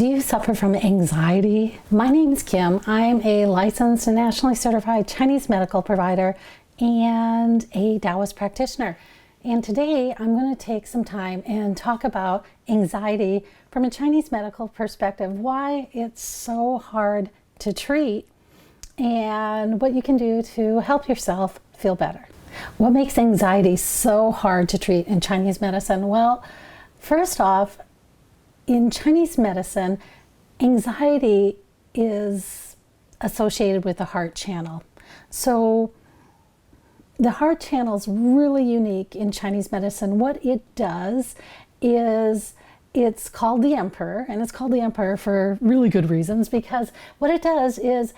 Do you suffer from anxiety? My name is Kim. I'm a licensed and nationally certified Chinese medical provider and a Taoist practitioner. And today I'm going to take some time and talk about anxiety from a Chinese medical perspective, why it's so hard to treat, and what you can do to help yourself feel better. What makes anxiety so hard to treat in Chinese medicine? Well, first off, in Chinese medicine, anxiety is associated with the heart channel. So the heart channel is really unique in Chinese medicine. What it does is it's called the emperor, and it's called the emperor for really good reasons, because what it does is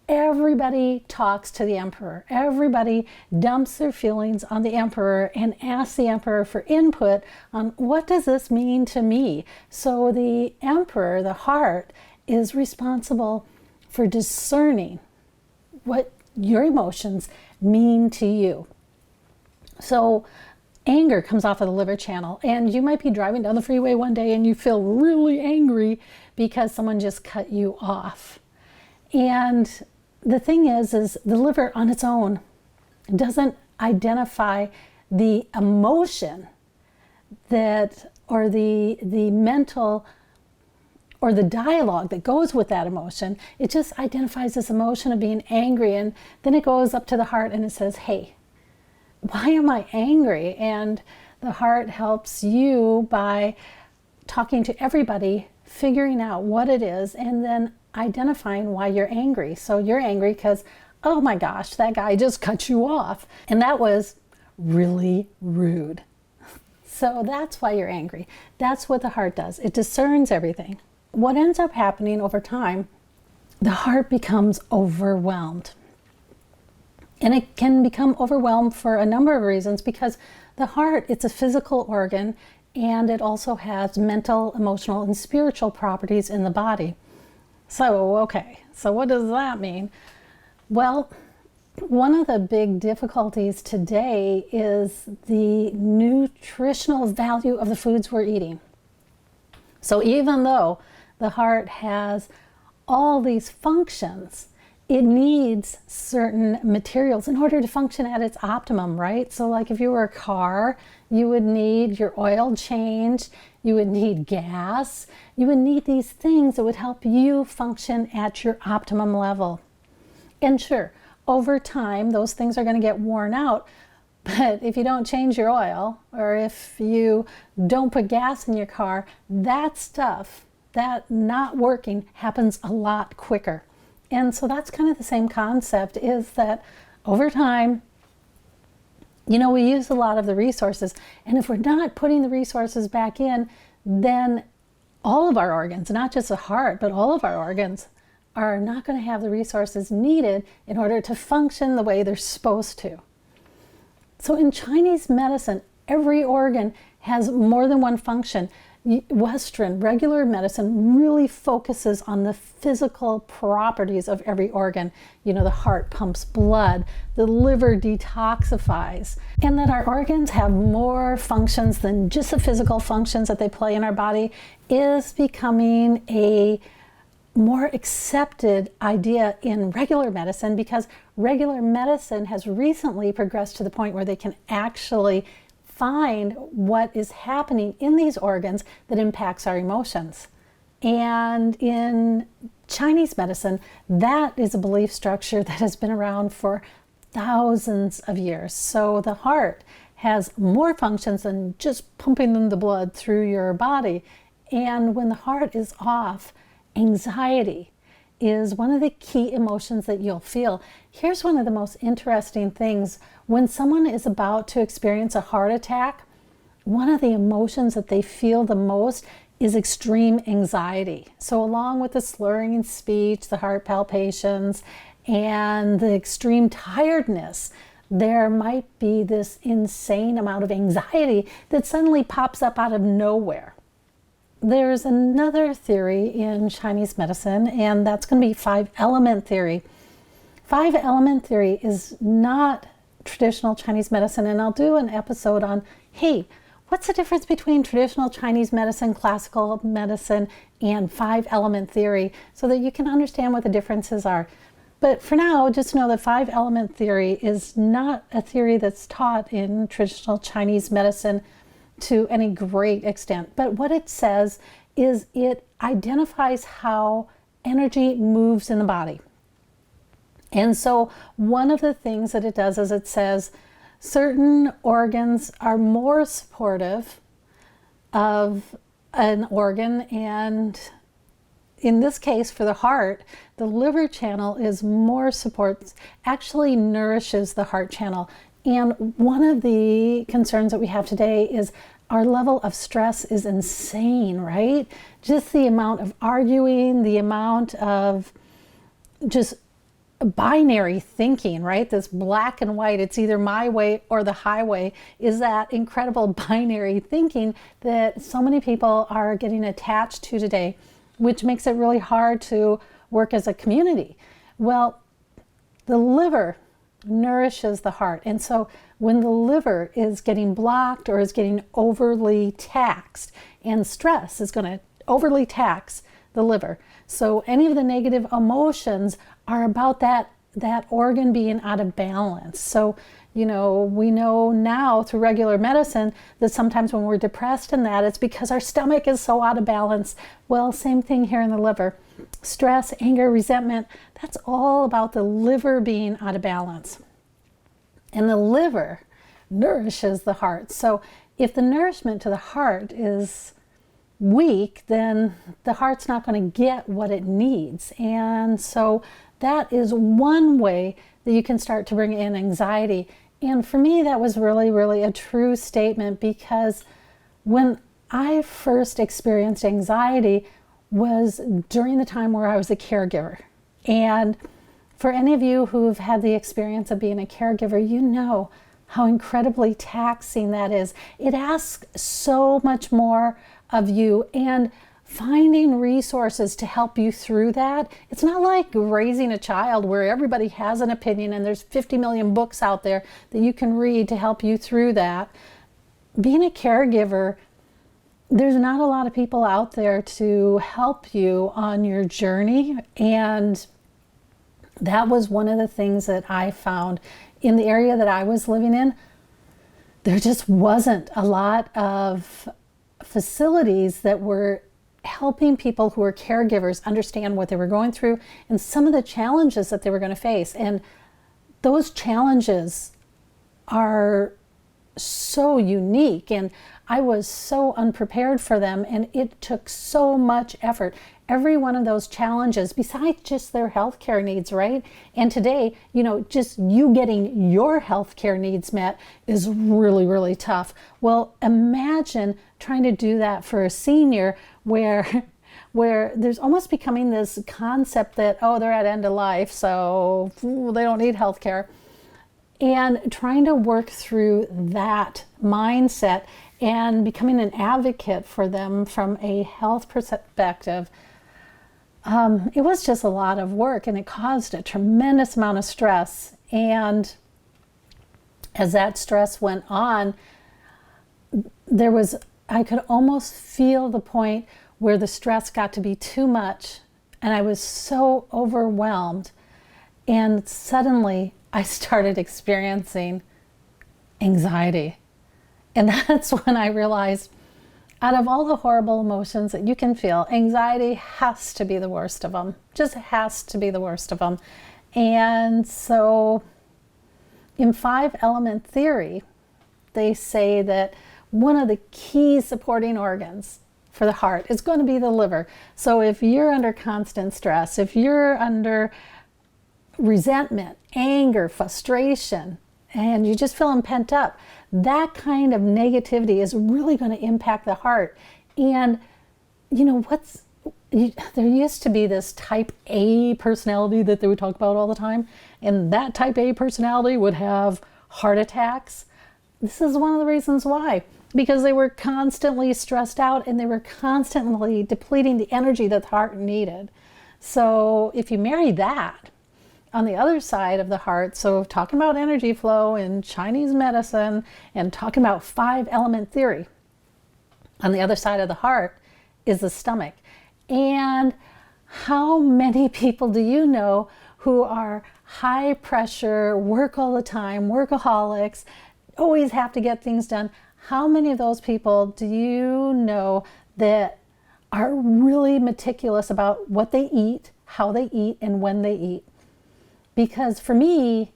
everybody talks to the emperor. Everybody dumps their feelings on the emperor and asks the emperor for input on what does this mean to me. So the emperor, the heart, is responsible for discerning what your emotions mean to you. So anger comes off of the liver channel, and you might be driving down the freeway one day and you feel really angry because someone just cut you off. And the thing is the liver on its own doesn't identify the emotion that, or the mental, or the dialogue that goes with that emotion. It just identifies this emotion of being angry, and then it goes up to the heart and it says, hey, why am I angry? And the heart helps you by talking to everybody, figuring out what it is, and then identifying why you're angry. So you're angry because, oh my gosh, that guy just cut you off, and that was really rude. So that's why you're angry. That's what the heart does. It discerns everything. What ends up happening over time, the heart becomes overwhelmed. And it can become overwhelmed for a number of reasons, because the heart, it's a physical organ, and it also has mental, emotional, and spiritual properties in the body. So, okay, so what does that mean? Well, one of the big difficulties today is the nutritional value of the foods we're eating. So even though the heart has all these functions, it needs certain materials in order to function at its optimum, right? So like if you were a car, you would need your oil change, you would need gas, you would need these things that would help you function at your optimum level. And sure, over time, those things are going to get worn out, but if you don't change your oil, or if you don't put gas in your car, that stuff, that not working, happens a lot quicker. And so that's kind of the same concept, is that over time, we use a lot of the resources, and if we're not putting the resources back in, then all of our organs, not just the heart, but all of our organs are not going to have the resources needed in order to function the way they're supposed to. So in Chinese medicine, every organ has more than one function. Western regular medicine really focuses on the physical properties of every organ. The heart pumps blood, the liver detoxifies, and that our organs have more functions than just the physical functions that they play in our body is becoming a more accepted idea in regular medicine, because regular medicine has recently progressed to the point where they can actually find what is happening in these organs that impacts our emotions. And in Chinese medicine, that is a belief structure that has been around for thousands of years. So the heart has more functions than just pumping the blood through your body. And when the heart is off, anxiety is one of the key emotions that you'll feel. Here's one of the most interesting things. When someone is about to experience a heart attack, one of the emotions that they feel the most is extreme anxiety. So along with the slurring in speech, the heart palpitations, and the extreme tiredness, there might be this insane amount of anxiety that suddenly pops up out of nowhere. There's another theory in Chinese medicine, and that's going to be 5-element theory. 5-element theory is not traditional Chinese medicine, and I'll do an episode on, hey, what's the difference between traditional Chinese medicine, classical medicine, and 5-element theory, so that you can understand what the differences are. But for now, just know that 5-element theory is not a theory that's taught in traditional Chinese medicine to any great extent. But what it says is it identifies how energy moves in the body. And so one of the things that it does is it says certain organs are more supportive of an organ, and in this case, for the heart, the liver channel is more supports, actually nourishes the heart channel. And one of the concerns that we have today is our level of stress is insane, right? Just the amount of arguing, the amount of just binary thinking, right? This black and white, it's either my way or the highway, is that incredible binary thinking that so many people are getting attached to today, which makes it really hard to work as a community. Well, the liver nourishes the heart. And so when the liver is getting blocked or is getting overly taxed, and stress is going to overly tax the liver. So any of the negative emotions are about that organ being out of balance. So, we know now through regular medicine that sometimes when we're depressed and that, it's because our stomach is so out of balance. Well, same thing here in the liver. Stress, anger, resentment, that's all about the liver being out of balance. And the liver nourishes the heart. So if the nourishment to the heart is weak, then the heart's not going to get what it needs. And so that is one way that you can start to bring in anxiety. And for me, that was really, really a true statement, because when I first experienced anxiety was during the time where I was a caregiver. And for any of you who've had the experience of being a caregiver, you know how incredibly taxing that is. It asks so much more of you, and finding resources to help you through that. It's not like raising a child where everybody has an opinion and there's 50 million books out there that you can read to help you through that. Being a caregiver, there's not a lot of people out there to help you on your journey. And that was one of the things that I found in the area that I was living in. There just wasn't a lot of facilities that were helping people who were caregivers understand what they were going through and some of the challenges that they were going to face. And those challenges are so unique, and I was so unprepared for them, and it took so much effort. Every one of those challenges, besides just their healthcare needs, right? And today, just you getting your healthcare needs met is really, really tough. Well, imagine trying to do that for a senior where there's almost becoming this concept that, they're at end of life, so they don't need healthcare. And trying to work through that mindset and becoming an advocate for them from a health perspective, it was just a lot of work, and it caused a tremendous amount of stress. And as that stress went on, I could almost feel the point where the stress got to be too much, and I was so overwhelmed. And suddenly I started experiencing anxiety. And that's when I realized, out of all the horrible emotions that you can feel, anxiety has to be the worst of them. Just has to be the worst of them. And so in 5-element theory, they say that one of the key supporting organs for the heart is going to be the liver. So if you're under constant stress, if you're under resentment, anger, frustration, and you're just feeling pent up, that kind of negativity is really going to impact the heart. And there used to be this type A personality that they would talk about all the time, and that type A personality would have heart attacks. This is one of the reasons why, because they were constantly stressed out and they were constantly depleting the energy that the heart needed. So if you marry that on the other side of the heart, so talking about energy flow in Chinese medicine and talking about 5-element theory, On the other side of the heart is the stomach. And how many people do you know who are high pressure, work all the time, workaholics, always have to get things done? How many of those people do you know that are really meticulous about what they eat, how they eat, and when they eat? Because for me,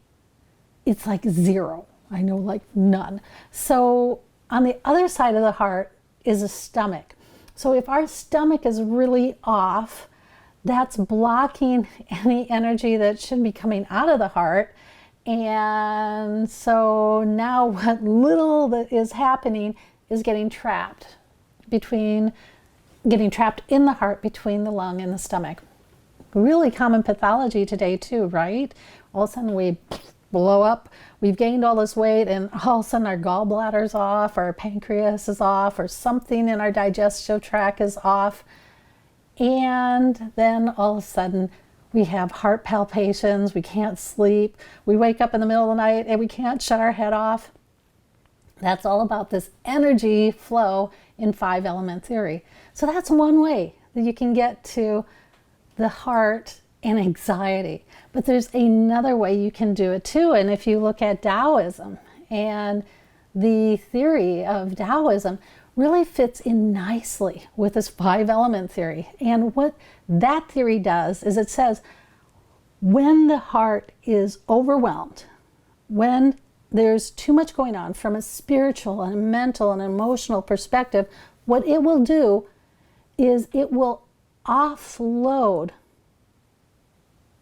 it's like zero. I know like none. So on the other side of the heart is the stomach. So if our stomach is really off, that's blocking any energy that should be coming out of the heart. And so now what little that is happening is getting trapped in the heart between the lung and the stomach. Really common pathology today too, right? All of a sudden we blow up, we've gained all this weight, and all of a sudden our gallbladder's off, our pancreas is off, or something in our digestive tract is off. And then all of a sudden we have heart palpitations, we can't sleep, we wake up in the middle of the night and we can't shut our head off. That's all about this energy flow in 5-element theory. So that's one way that you can get to the heart and anxiety. But there's another way you can do it too. And if you look at Taoism, and the theory of Taoism really fits in nicely with this 5-element theory. And what that theory does is it says when the heart is overwhelmed, when there's too much going on from a spiritual and a mental and emotional perspective, what it will do is it will offload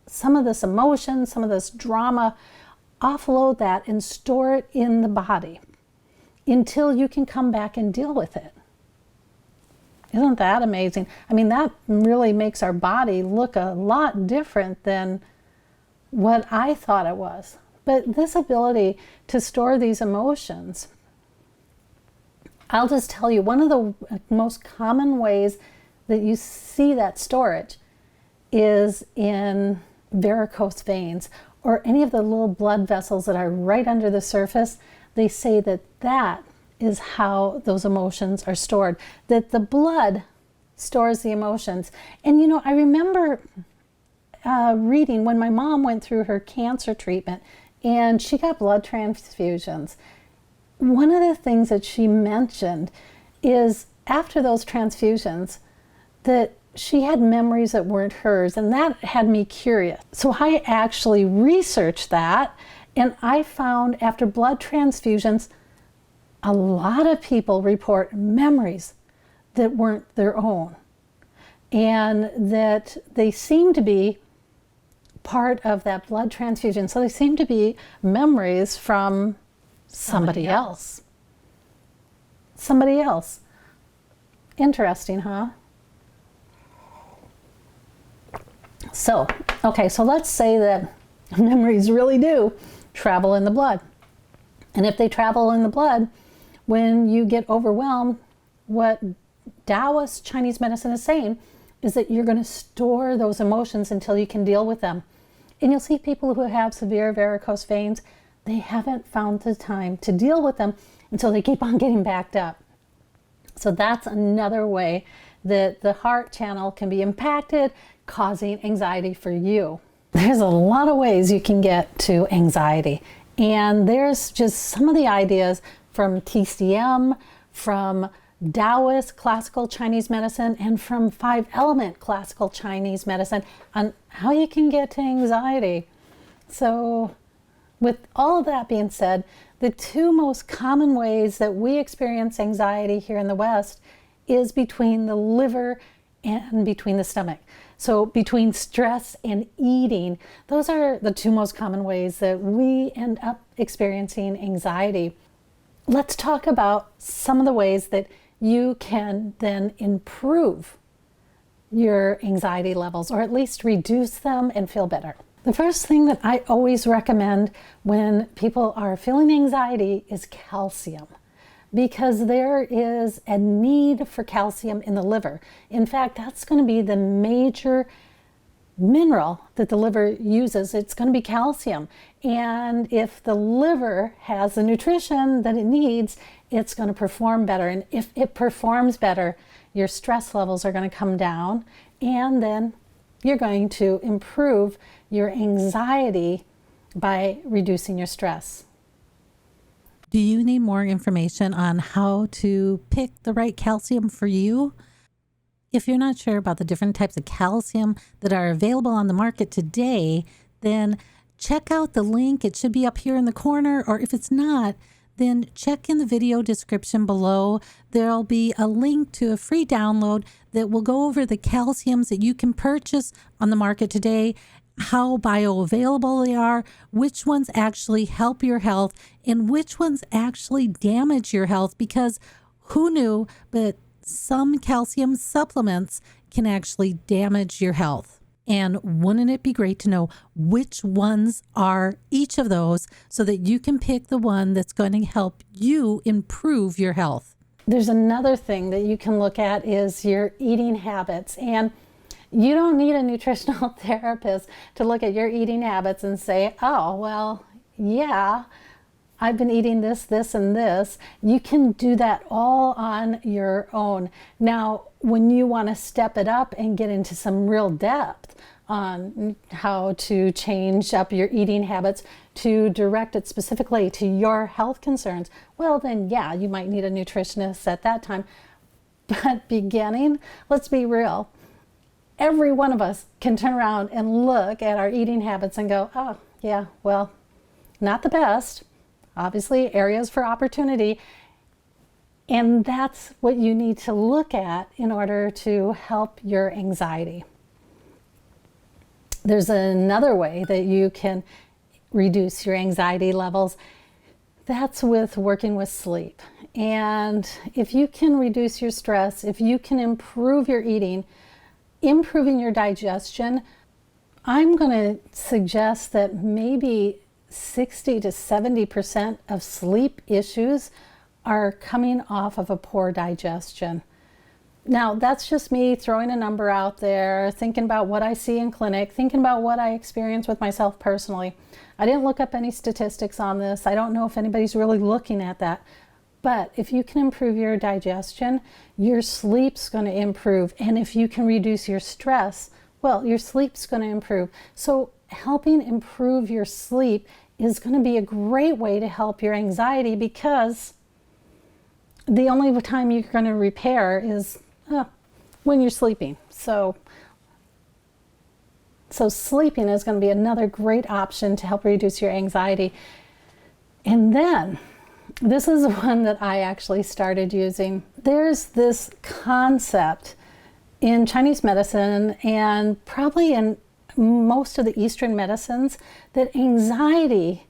some of this emotion, some of this drama, offload that and store it in the body until you can come back and deal with it. Isn't that amazing? I mean, that really makes our body look a lot different than what I thought it was. But this ability to store these emotions, I'll just tell you, one of the most common ways that you see that storage is in varicose veins or any of the little blood vessels that are right under the surface. They say that that is how those emotions are stored, that the blood stores the emotions. And you know, I remember reading when my mom went through her cancer treatment and she got blood transfusions. One of the things that she mentioned is after those transfusions that she had memories that weren't hers, and that had me curious. So I actually researched that, and I found after blood transfusions, a lot of people report memories that weren't their own, and that they seem to be part of that blood transfusion. So they seem to be memories from somebody else. Somebody else. Interesting, huh? So, okay, so let's say that memories really do travel in the blood. And if they travel in the blood, when you get overwhelmed, what Taoist Chinese medicine is saying is that you're going to store those emotions until you can deal with them. And you'll see people who have severe varicose veins, they haven't found the time to deal with them until they keep on getting backed up. So that's another way that the heart channel can be impacted, causing anxiety for you. There's a lot of ways you can get to anxiety. And there's just some of the ideas from TCM, from Taoist classical Chinese medicine, and from 5-element classical Chinese medicine on how you can get to anxiety. So with all of that being said, the two most common ways that we experience anxiety here in the West is between the liver and between the stomach. So between stress and eating, those are the two most common ways that we end up experiencing anxiety. Let's talk about some of the ways that you can then improve your anxiety levels, or at least reduce them and feel better. The first thing that I always recommend when people are feeling anxiety is calcium, because there is a need for calcium in the liver. In fact, that's going to be the major mineral that the liver uses. It's going to be calcium. And if the liver has the nutrition that it needs it's going to perform better. And if it performs better, your stress levels are going to come down, and then you're going to improve your anxiety by reducing your stress. Do you need more information on how to pick the right calcium for you? If you're not sure about the different types of calcium that are available on the market today, then check out the link. It should be up here in the corner, or if it's not, then check in the video description below. There'll be a link to a free download that will go over the calciums that you can purchase on the market today, how bioavailable they are, which ones actually help your health, and which ones actually damage your health, because who knew, but some calcium supplements can actually damage your health. And wouldn't it be great to know which ones are each of those so that you can pick the one that's going to help you improve your health? There's another thing that you can look at is your eating habits. And you don't need a nutritional therapist to look at your eating habits and say, oh, well, yeah, I've been eating this, this, and this. You can do that all on your own. Now, when you want to step it up and get into some real depth on how to change up your eating habits to direct it specifically to your health concerns, well, then, yeah, you might need a nutritionist at that time. But beginning, let's be real. Every one of us can turn around and look at our eating habits and go, oh, yeah, well, not the best. Obviously, areas for opportunity. And that's what you need to look at in order to help your anxiety. There's another way that you can reduce your anxiety levels. That's with working with sleep. And if you can reduce your stress, if you can improve your eating, improving your digestion, I'm going to suggest that maybe 60 to 70% of sleep issues are coming off of a poor digestion. Now, that's just me throwing a number out there, thinking about what I see in clinic, thinking about what I experience with myself personally. I didn't look up any statistics on this. I don't know if anybody's really looking at that. But if you can improve your digestion, your sleep's going to improve. And if you can reduce your stress, well, your sleep's going to improve. So helping improve your sleep is going to be a great way to help your anxiety, because the only time you're going to repair is when you're sleeping. So sleeping is going to be another great option to help reduce your anxiety. And then, this is one that I actually started using. There's this concept in Chinese medicine, and probably in most of the Eastern medicines, that anxiety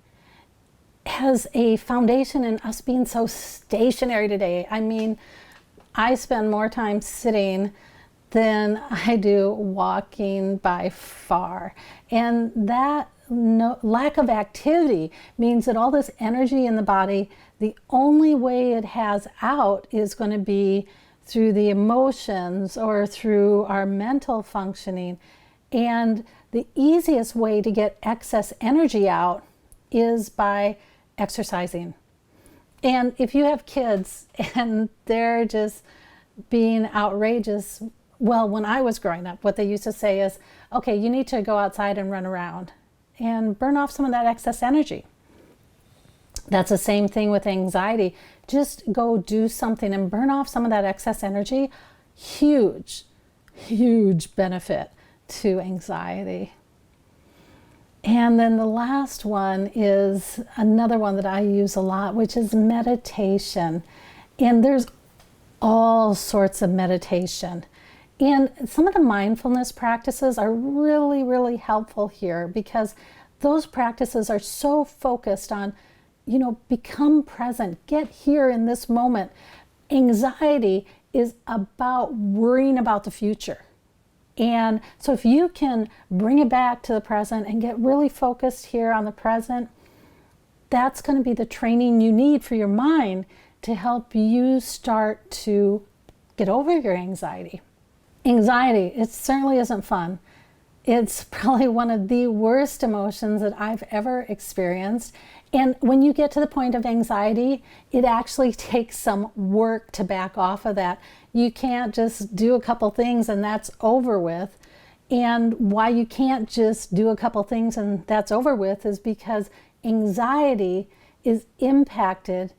has a foundation in us being so stationary today. I mean, I spend more time sitting than I do walking by far. And that lack of activity means that all this energy in the body, the only way it has out is going to be through the emotions or through our mental functioning. And the easiest way to get excess energy out is by exercising. And if you have kids and they're just being outrageous, well, when I was growing up, what they used to say is, okay, you need to go outside and run around and burn off some of that excess energy. That's the same thing with anxiety. Just go do something and burn off some of that excess energy. Huge, huge benefit to anxiety. And then the last one is another one that I use a lot, which is meditation. And there's all sorts of meditation. And some of the mindfulness practices are really, really helpful here, because those practices are so focused on, become present, get here in this moment. Anxiety is about worrying about the future. And so if you can bring it back to the present and get really focused here on the present, that's going to be the training you need for your mind to help you start to get over your anxiety. Anxiety, it certainly isn't fun. It's probably one of the worst emotions that I've ever experienced. And when you get to the point of anxiety, it actually takes some work to back off of that. You can't just do a couple things and that's over with. And why you can't just do a couple things and that's over with is because anxiety is impacted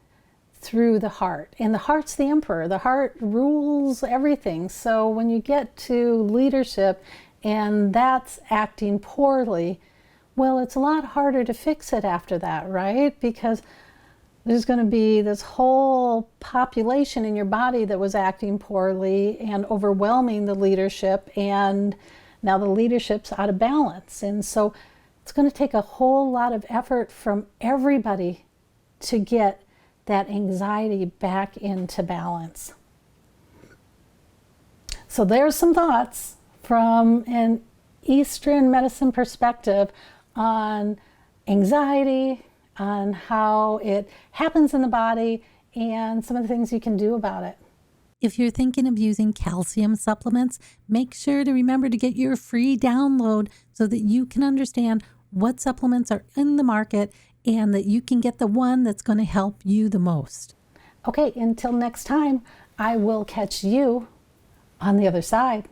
through the heart. And the heart's the emperor. The heart rules everything. So when you get to leadership and that's acting poorly, well, it's a lot harder to fix it after that, right? Because there's going to be this whole population in your body that was acting poorly and overwhelming the leadership, and now the leadership's out of balance. And so it's going to take a whole lot of effort from everybody to get that anxiety back into balance. So there's some thoughts from an Eastern medicine perspective on anxiety, on how it happens in the body, and some of the things you can do about it. If you're thinking of using calcium supplements, make sure to remember to get your free download so that you can understand what supplements are in the market and that you can get the one that's going to help you the most. Okay, until next time, I will catch you on the other side.